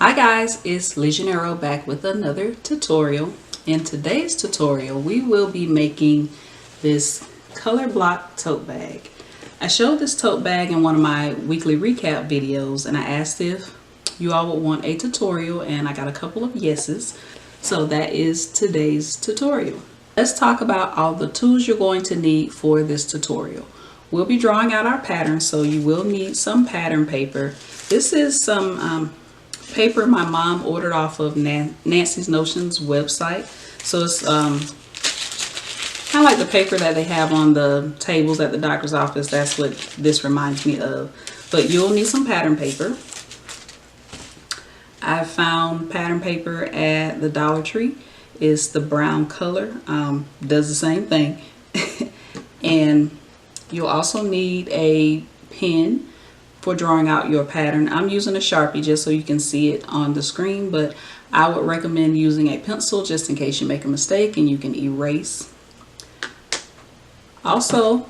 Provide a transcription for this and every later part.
Hi guys, it's Legionero back with another tutorial. In today's tutorial, we will be making this Colorblock tote bag. I showed this tote bag in one of my weekly recap videos and I asked if you all would want a tutorial and I got a couple of yeses. So that is today's tutorial. Let's talk about all the tools you're going to need for this tutorial. We'll be drawing out our pattern, so you will need some pattern paper. This is some paper my mom ordered off of Nancy's Notions website. So it's kind of like the paper that they have on the tables at the doctor's office. That's what this reminds me of. But you'll need some pattern paper. I found pattern paper at the Dollar Tree. It's the brown color. Does the same thing. And you'll also need a pen for drawing out your pattern. I'm using a Sharpie just so you can see it on the screen, but I would recommend using a pencil just in case you make a mistake and you can erase. Also,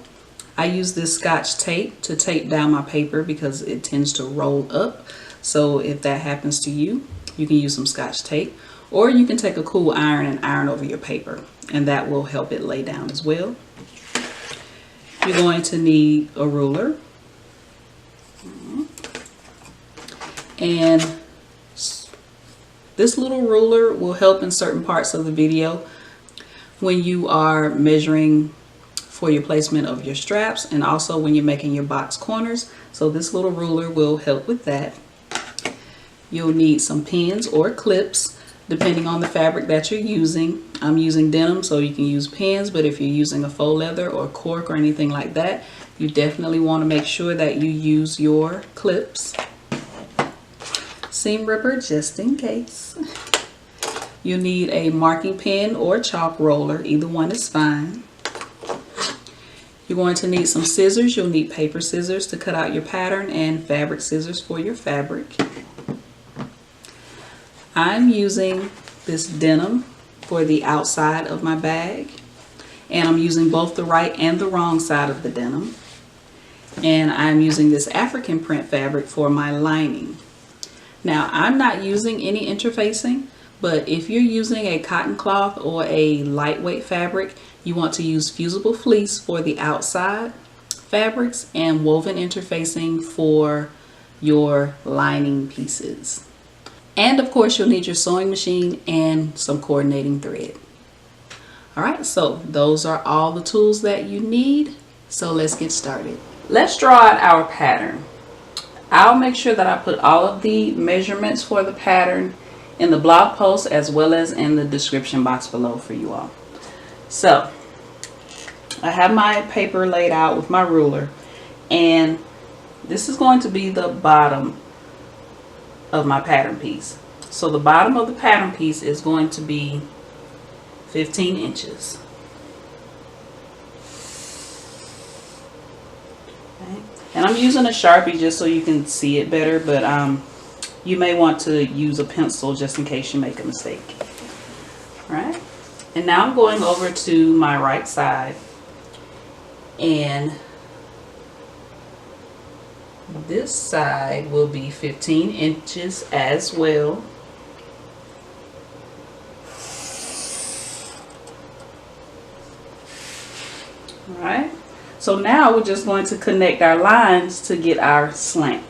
I use this Scotch tape to tape down my paper because it tends to roll up. So if that happens to you, you can use some Scotch tape, or you can take a cool iron and iron over your paper, and that will help it lay down as well. You're going to need a ruler. And this little ruler will help in certain parts of the video when you are measuring for your placement of your straps and also when you're making your box corners. So this little ruler will help with that. You'll need some pins or clips depending on the fabric that you're using. I'm using denim, so you can use pins, but if you're using a faux leather or cork or anything like that, you definitely want to make sure that you use your clips. Seam ripper just in case. You'll need a marking pen or chalk roller, either one is fine. You're going to need some scissors. You'll need paper scissors to cut out your pattern and fabric scissors for your fabric. I'm using this denim for the outside of my bag, and I'm using both the right and the wrong side of the denim. And I'm using this African print fabric for my lining. Now, I'm not using any interfacing, but if you're using a cotton cloth or a lightweight fabric, you want to use fusible fleece for the outside fabrics and woven interfacing for your lining pieces. And of course, you'll need your sewing machine and some coordinating thread. All right, so those are all the tools that you need. So let's get started. Let's draw out our pattern. I'll make sure that I put all of the measurements for the pattern in the blog post as well as in the description box below for you all. So I have my paper laid out with my ruler, and this is going to be the bottom of my pattern piece. So the bottom of the pattern piece is going to be 15 inches. Okay. And I'm using a Sharpie just so you can see it better, but you may want to use a pencil just in case you make a mistake. All right. And now I'm going over to my right side, and this side will be 15 inches as well. All right. So now we're just going to connect our lines to get our slant.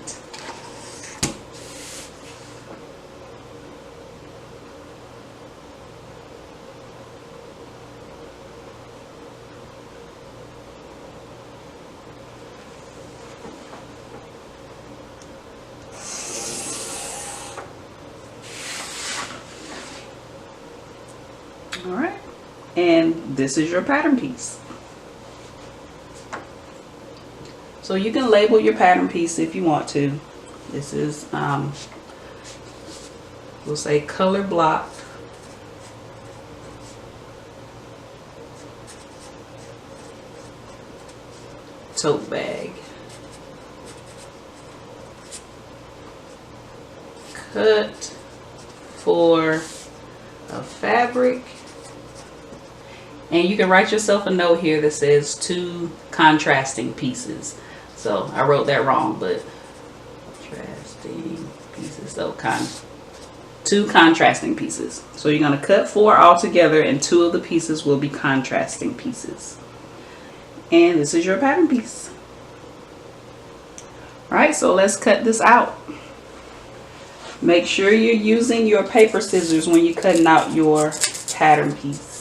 All right, and this is your pattern piece. So you can label your pattern piece if you want to. This is, we'll say Colorblock Tote bag. Cut for a fabric. And you can write yourself a note here that says 2 contrasting pieces. So I wrote that wrong, but contrasting pieces. So 2 contrasting pieces. So you're going to cut 4 all together, and 2 of the pieces will be contrasting pieces. And this is your pattern piece. All right, so let's cut this out. Make sure you're using your paper scissors when you're cutting out your pattern piece.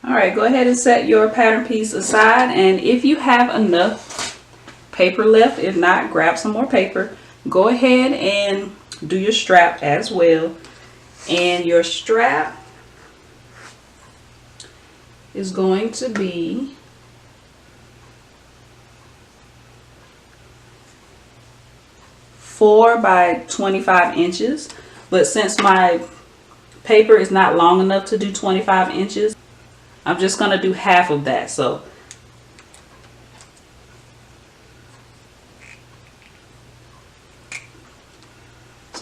All right, go ahead and set your pattern piece aside, and if you have enough paper left, if not, grab some more paper. Go ahead and do your strap as well. And your strap is going to be 4 by 25 inches, but since my paper is not long enough to do 25 inches, I'm just going to do half of that. So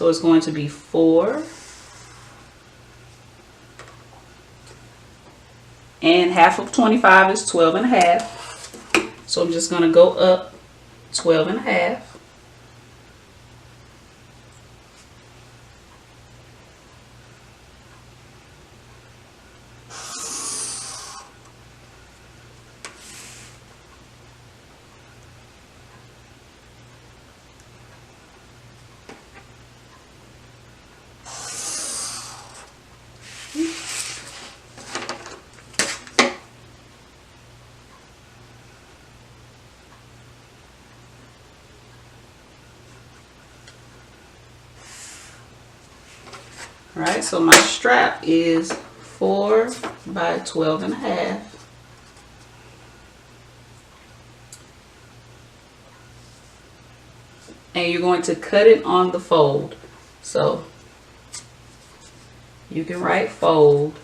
it's going to be 4 and half of 25 is 12 and a half. So I'm just going to go up 12 and a half. All right, so my strap is 4 by 12 and a half. And you're going to cut it on the fold. So you can write fold.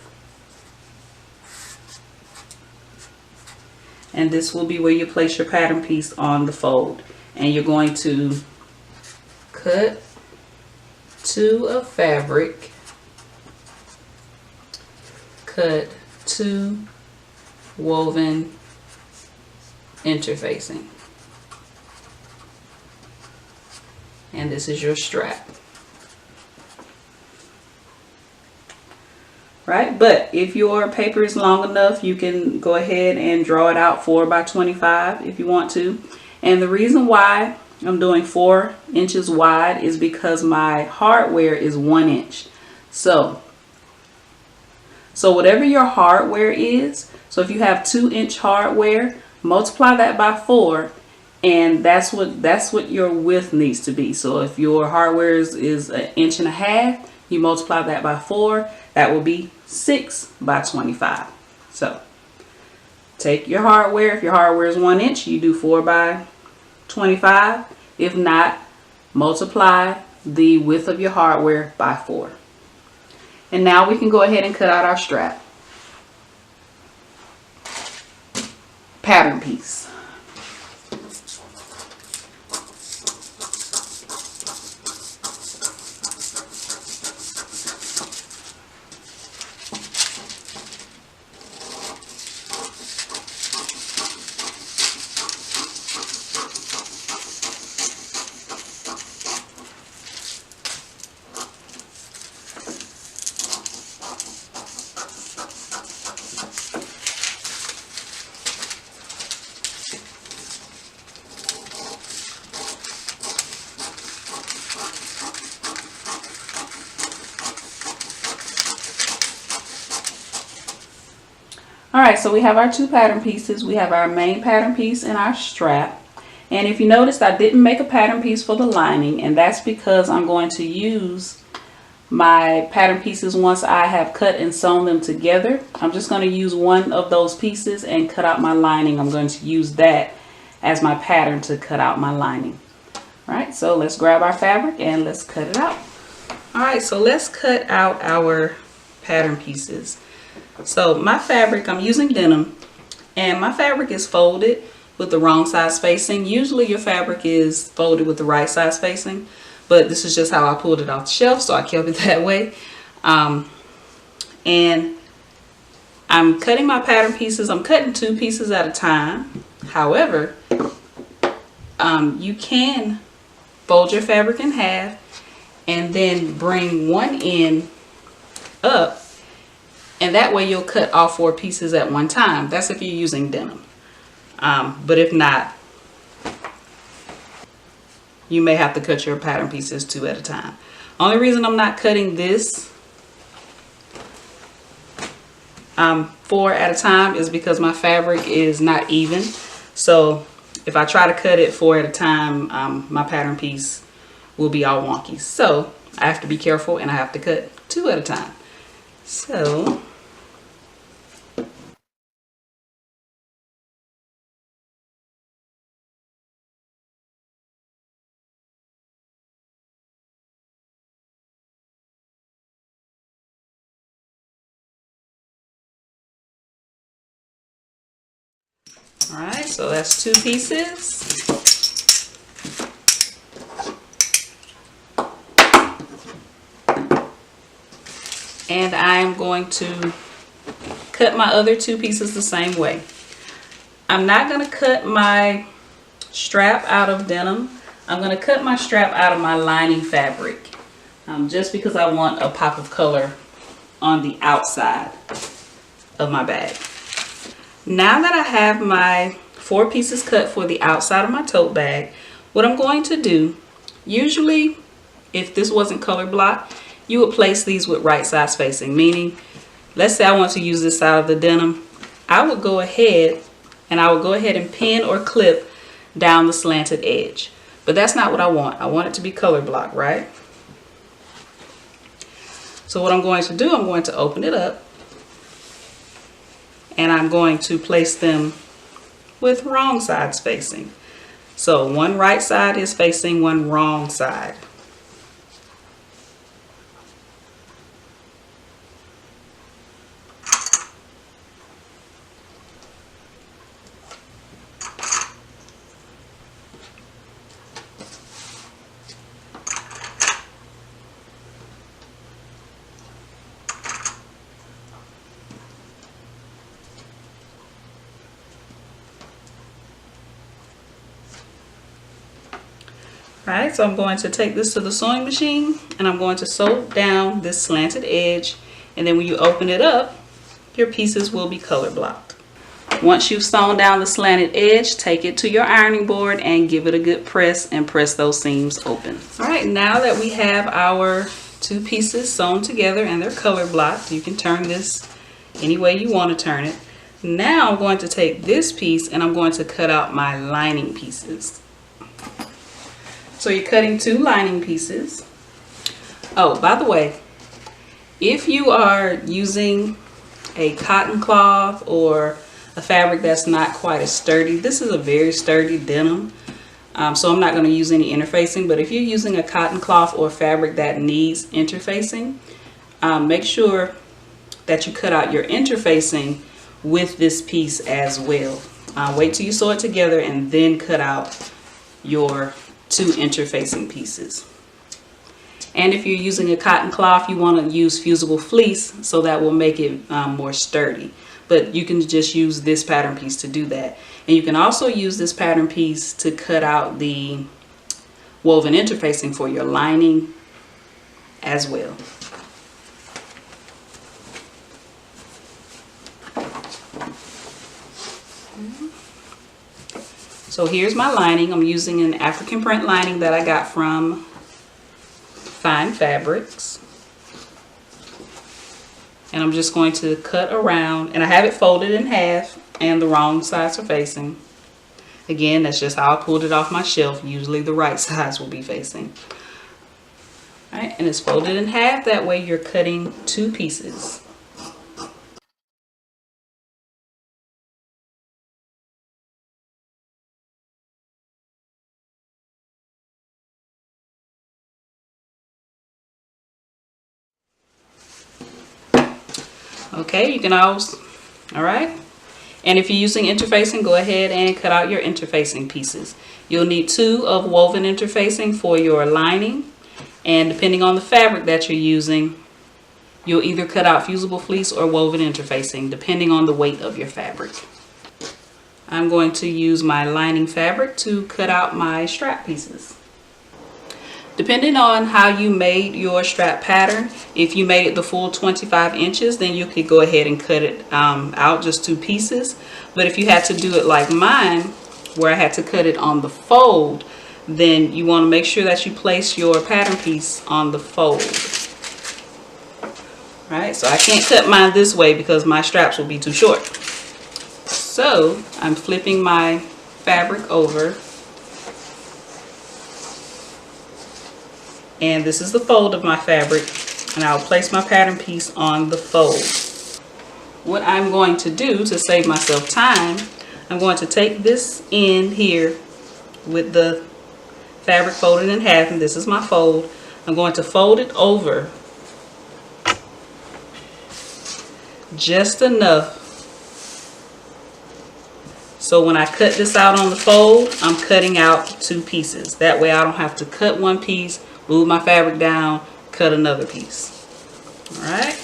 And this will be where you place your pattern piece on the fold. And you're going to cut 2 of fabric, cut 2 woven interfacing, and this is your strap. Right, but if your paper is long enough, you can go ahead and draw it out 4 by 25 if you want to. And the reason why I'm doing 4 inches wide is because my hardware is 1 inch. So whatever your hardware is, so if you have 2-inch hardware, multiply that by 4, and that's what your width needs to be. So if your hardware is 1.5 inches, you multiply that by 4, that will be 6 by 25. So take your hardware. If your hardware is 1 inch, you do 4 by 25. If not, multiply the width of your hardware by 4. And now we can go ahead and cut out our strap. Pattern piece. Alright, so we have our 2 pattern pieces. We have our main pattern piece and our strap. And if you noticed, I didn't make a pattern piece for the lining, and that's because I'm going to use my pattern pieces once I have cut and sewn them together. I'm just going to use one of those pieces and cut out my lining. I'm going to use that as my pattern to cut out my lining. Alright, so let's grab our fabric and let's cut it out. Alright, so let's cut out our pattern pieces. So my fabric, I'm using denim, and my fabric is folded with the wrong side spacing. Usually your fabric is folded with the right side spacing, but this is just how I pulled it off the shelf, so I kept it that way. And I'm cutting my pattern pieces. I'm cutting 2 pieces at a time. However, you can fold your fabric in half and then bring one end up, and that way you'll cut all 4 pieces at one time. That's if you're using denim. But if not, you may have to cut your pattern pieces 2 at a time. Only reason I'm not cutting this 4 at a time is because my fabric is not even. So if I try to cut it 4 at a time, my pattern piece will be all wonky. So I have to be careful, and I have to cut 2 at a time. So all right, so that's 2 pieces. And I'm going to cut my other 2 pieces the same way. I'm not going to cut my strap out of denim. I'm going to cut my strap out of my lining fabric, just because I want a pop of color on the outside of my bag. Now that I have my 4 pieces cut for the outside of my tote bag, what I'm going to do, usually if this wasn't color block, you would place these with right side spacing, meaning let's say I want to use this side of the denim, I would go ahead and pin or clip down the slanted edge. But that's not what I want. I want it to be color block, right? So what I'm going to do, I'm going to open it up, and I'm going to place them with wrong side spacing. So one right side is facing one wrong side. Alright, so I'm going to take this to the sewing machine, and I'm going to sew down this slanted edge, and then when you open it up, your pieces will be color blocked. Once you've sewn down the slanted edge, take it to your ironing board and give it a good press, and press those seams open. Alright, now that we have our 2 pieces sewn together and they're color blocked, you can turn this any way you want to turn it. Now I'm going to take this piece and I'm going to cut out my lining pieces. So you're cutting 2 lining pieces. Oh, by the way, if you are using a cotton cloth or a fabric that's not quite as sturdy, this is a very sturdy denim, so I'm not going to use any interfacing. But if you're using a cotton cloth or fabric that needs interfacing, make sure that you cut out your interfacing with this piece as well. Wait till you sew it together and then cut out your 2 interfacing pieces. And if you're using a cotton cloth, you want to use fusible fleece, so that will make it more sturdy. But you can just use this pattern piece to do that. And you can also use this pattern piece to cut out the woven interfacing for your lining as well. So here's my lining. I'm using an African print lining that I got from Fine Fabrics. And I'm just going to cut around, and I have it folded in half and the wrong sides are facing. Again, that's just how I pulled it off my shelf. Usually the right sides will be facing. All right, and it's folded in half. That way you're cutting 2 pieces. Okay, you can always, all right. And if you're using interfacing, go ahead and cut out your interfacing pieces. You'll need 2 of woven interfacing for your lining, And depending on the fabric that you're using, you'll either cut out fusible fleece or woven interfacing, depending on the weight of your fabric. I'm going to use my lining fabric to cut out my strap pieces. Depending on how you made your strap pattern, if you made it the full 25 inches, then you could go ahead and cut it out just 2 pieces. But if you had to do it like mine, where I had to cut it on the fold, then you want to make sure that you place your pattern piece on the fold. Right, so I can't cut mine this way because my straps will be too short. So I'm flipping my fabric over, and this is the fold of my fabric, and I'll place my pattern piece on the fold. What I'm going to do to save myself time, I'm going to take this end here with the fabric folded in half, and this is my fold. I'm going to fold it over just enough so when I cut this out on the fold, I'm cutting out 2 pieces. That way I don't have to cut one piece, move my fabric down, cut another piece. All right.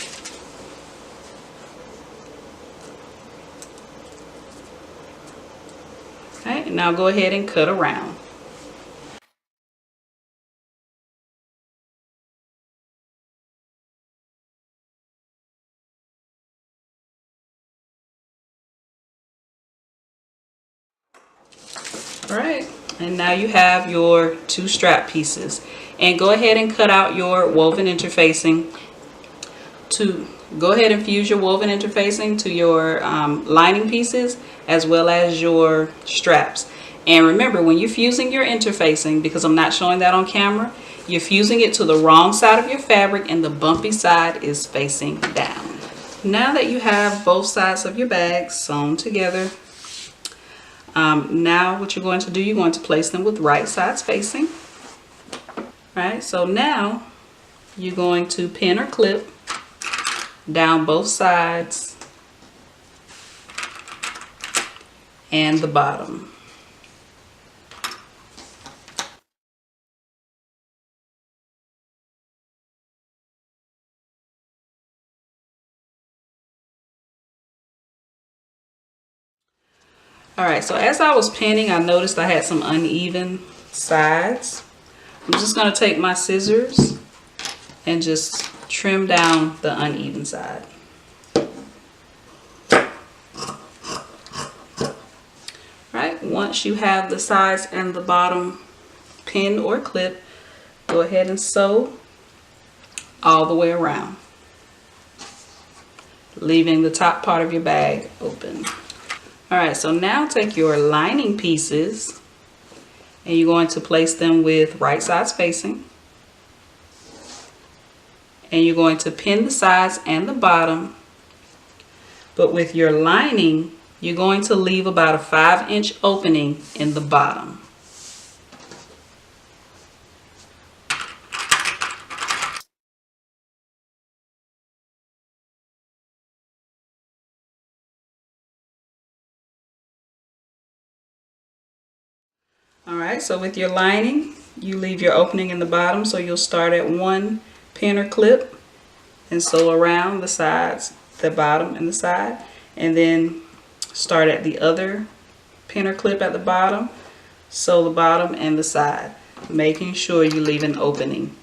Okay, and now go ahead and cut around. All right, and now you have your 2 strap pieces, and go ahead and cut out your woven interfacing. To go ahead and fuse your woven interfacing to your lining pieces as well as your straps. And remember, when you're fusing your interfacing, because I'm not showing that on camera, you're fusing it to the wrong side of your fabric and the bumpy side is facing down. Now that you have both sides of your bag sewn together, now what you're going to do, you're going to place them with right sides facing. Right, so now you're going to pin or clip down both sides and the bottom. Alright, so as I was pinning, I noticed I had some uneven sides. I'm just going to take my scissors and just trim down the uneven side. Right, once you have the sides and the bottom pinned or clipped, go ahead and sew all the way around, leaving the top part of your bag open. Alright, so now take your lining pieces and you're going to place them with right sides facing. And you're going to pin the sides and the bottom. But with your lining, you're going to leave about a 5-inch opening in the bottom. Alright, so with your lining, you leave your opening in the bottom, so you'll start at one pin or clip and sew around the sides, the bottom and the side, and then start at the other pin or clip at the bottom, sew the bottom and the side, making sure you leave an opening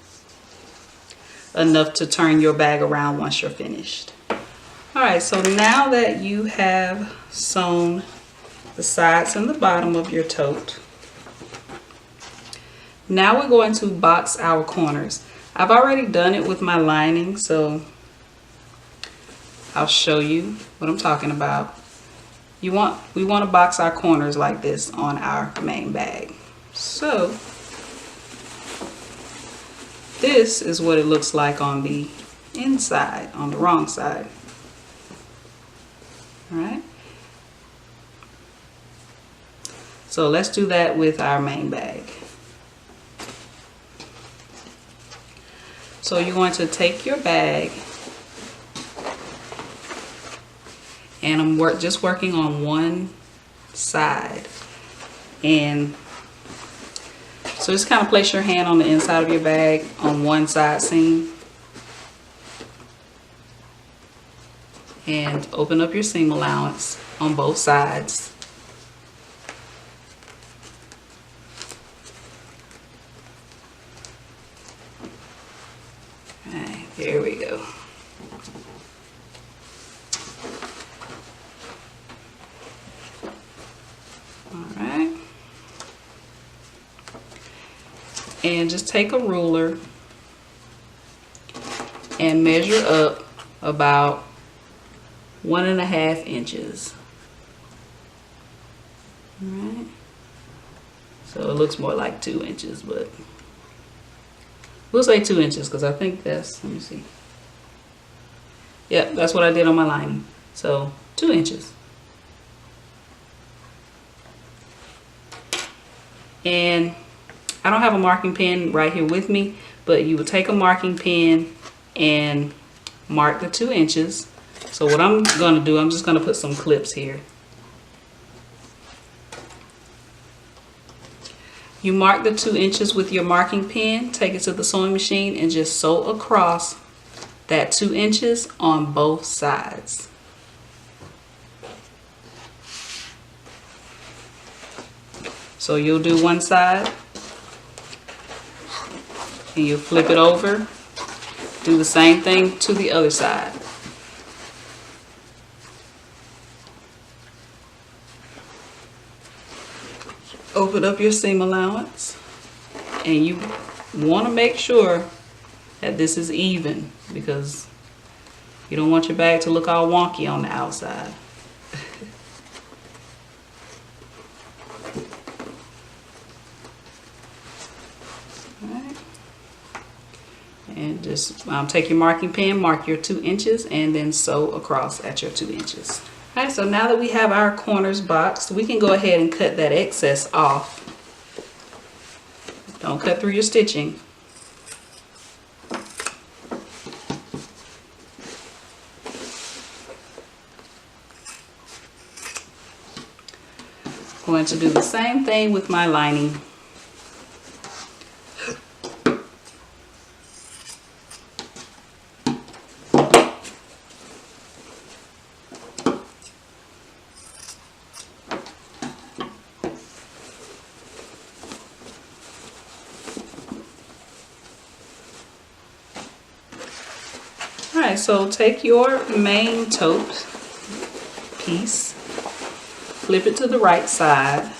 enough to turn your bag around once you're finished. Alright, so now that you have sewn the sides and the bottom of your tote, now we're going to box our corners. I've already done it with my lining, so I'll show you what I'm talking about. We want to box our corners like this on our main bag. So this is what it looks like on the inside, on the wrong side. All right. So let's do that with our main bag. So you're going to take your bag, and I'm just working on one side, and So just kind of place your hand on the inside of your bag on one side seam and open up your seam allowance on both sides. Okay, there we go. Alright. And just take a ruler and measure up about 1.5 inches. Alright. So it looks more like 2 inches, but we'll say 2 inches because I think that's, let me see. Yep, that's what I did on my lining. So 2 inches. And I don't have a marking pen right here with me, but you would take a marking pen and mark the 2 inches. So what I'm going to do, I'm just going to put some clips here. You mark the 2 inches with your marking pen, take it to the sewing machine and just sew across that 2 inches on both sides. So you'll do one side and you'll flip it over. Do the same thing to the other side. Open up your seam allowance and you want to make sure that this is even because you don't want your bag to look all wonky on the outside. And just take your marking pen, mark your 2 inches, and then sew across at your 2 inches. Alright, so now that we have our corners boxed, we can go ahead and cut that excess off. Don't cut through your stitching. I'm going to do the same thing with my lining. Alright, so take your main tote piece, flip it to the right side,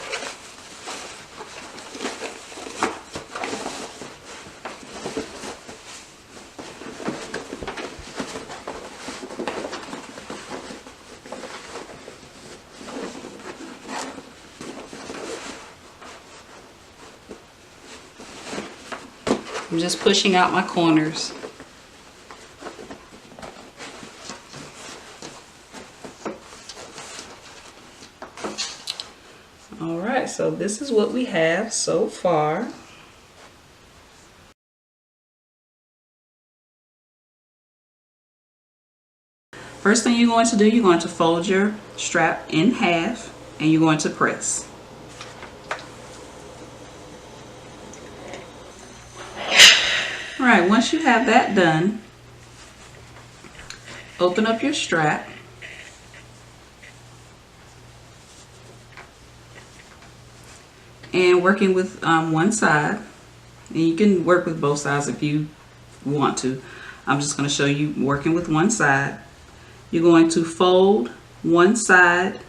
I'm just pushing out my corners. Alright, so this is what we have so far. First thing you're going to do, you're going to fold your strap in half and you're going to press. Alright, once you have that done, open up your strap. And working with one side, and you can work with both sides if you want to. I'm just going to show you working with one side. You're going to fold one side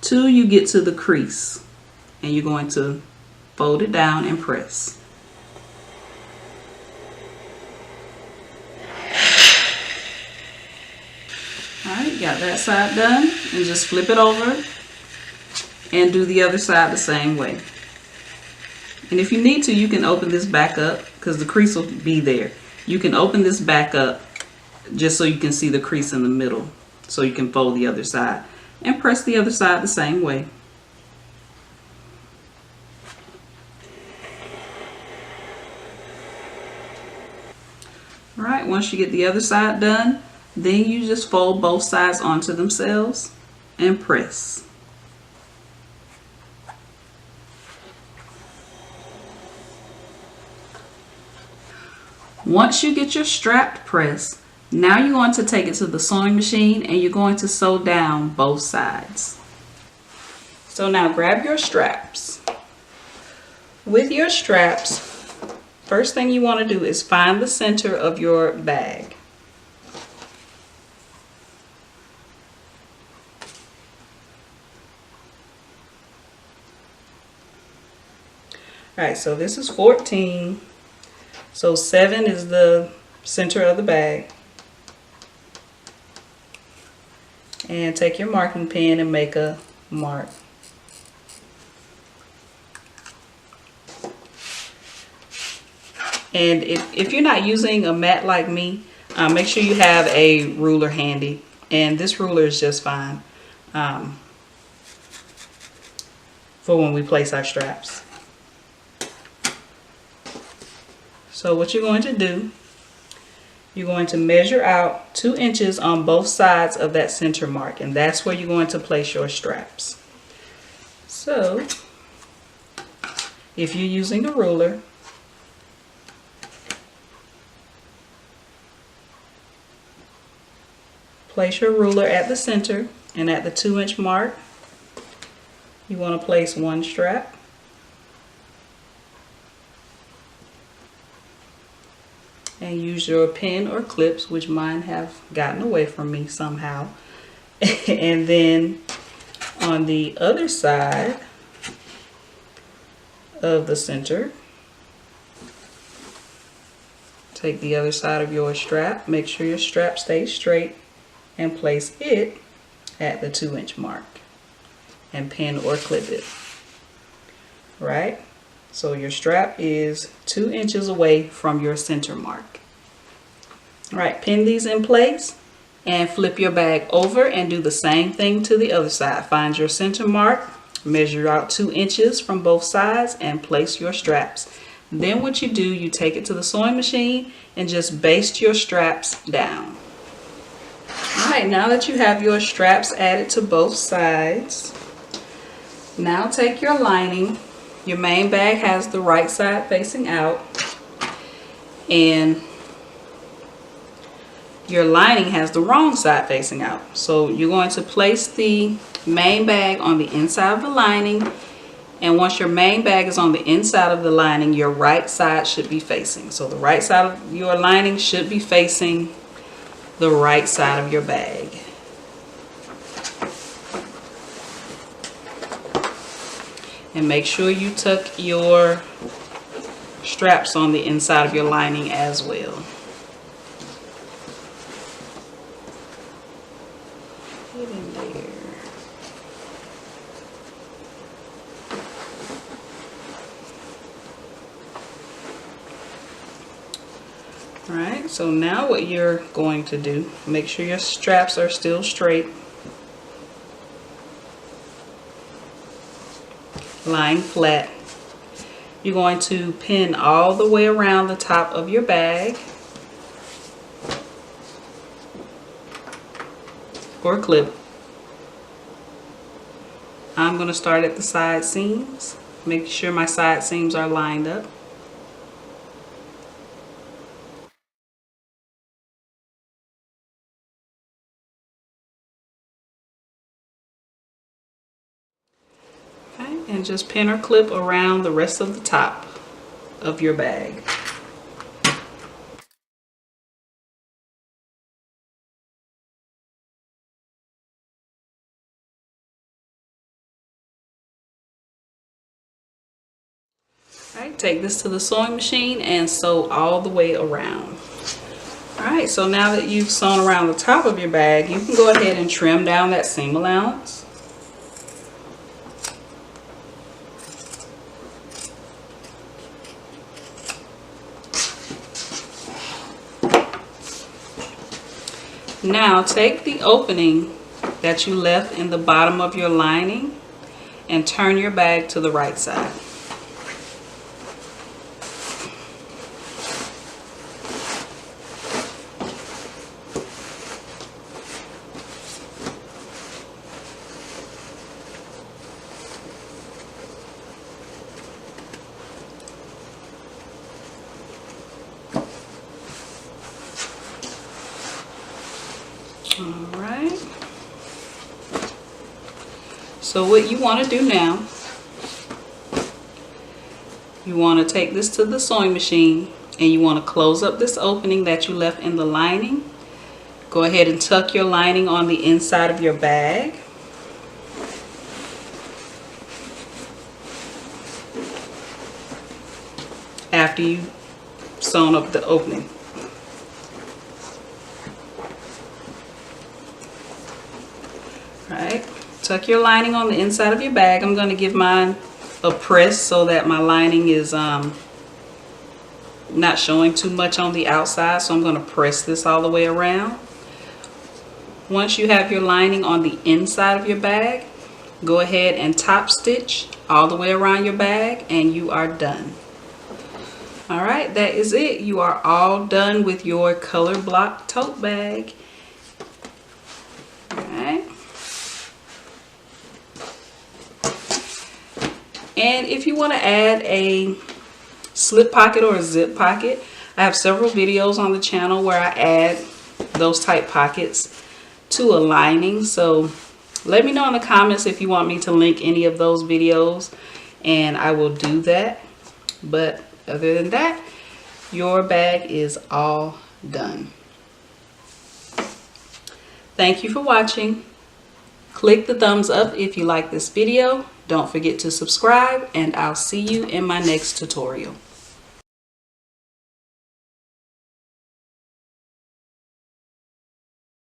till you get to the crease, and you're going to fold it down and press. Alright, got that side done, and just flip it over and do the other side the same way. And if you need to, you can open this back up because the crease will be there. You can open this back up just so you can see the crease in the middle, so you can fold the other side and press the other side the same way. Alright, once you get the other side done, then you just fold both sides onto themselves and press. Once you get your strap pressed, now you're going to take it to the sewing machine and you're going to sew down both sides. So now grab your straps. With your straps, first thing you want to do is find the center of your bag. Alright, so this is 14. So 7 is the center of the bag. And take your marking pen and make a mark. And if you're not using a mat like me, make sure you have a ruler handy. And this ruler is just fine for when we place our straps. So what you're going to do, you're going to measure out 2 inches on both sides of that center mark, and that's where you're going to place your straps. So if you're using a ruler, place your ruler at the center, and at the 2-inch mark, you want to place 1 strap. And use your pin or clips, which mine have gotten away from me somehow. And then on the other side of the center, take the other side of your strap, make sure your strap stays straight, and place it at the 2-inch mark and pin or clip it. Right? So your strap is 2 inches away from your center mark. All right, pin these in place and flip your bag over and do the same thing to the other side. Find your center mark, measure out 2 inches from both sides, and place your straps. Then what you do, you take it to the sewing machine and just baste your straps down. All right, now that you have your straps added to both sides, now take your lining. Your main bag has the right side facing out, and your lining has the wrong side facing out. So you're going to place the main bag on the inside of the lining, and once your main bag is on the inside of the lining, your right side should be facing. So the right side of your lining should be facing the right side of your bag. And make sure you tuck your straps on the inside of your lining as well. Get in there. Alright, so now what you're going to do, make sure your straps are still straight, lying flat. You're going to pin all the way around the top of your bag or clip. I'm going to start at the side seams, make sure my side seams are lined up. And just pin or clip around the rest of the top of your bag. Alright, take this to the sewing machine and sew all the way around. Alright, so now that you've sewn around the top of your bag, you can go ahead and trim down that seam allowance. Now take the opening that you left in the bottom of your lining and turn your bag to the right side. All right. So what you want to do now, you want to take this to the sewing machine and you want to close up this opening that you left in the lining. Go ahead and tuck your lining on the inside of your bag. After you've sewn up the opening. Right, tuck your lining on the inside of your bag. I'm going to give mine a press so that my lining is not showing too much on the outside. So I'm going to press this all the way around. Once you have your lining on the inside of your bag, go ahead and top stitch all the way around your bag and you are done. All right, that is it. You are all done with your Colorblock tote bag. All right. And if you want to add a slip pocket or a zip pocket, I have several videos on the channel where I add those type pockets to a lining. So let me know in the comments if you want me to link any of those videos and I will do that. But other than that, your bag is all done. Thank you for watching. Click the thumbs up if you like this video. Don't forget to subscribe and I'll see you in my next tutorial.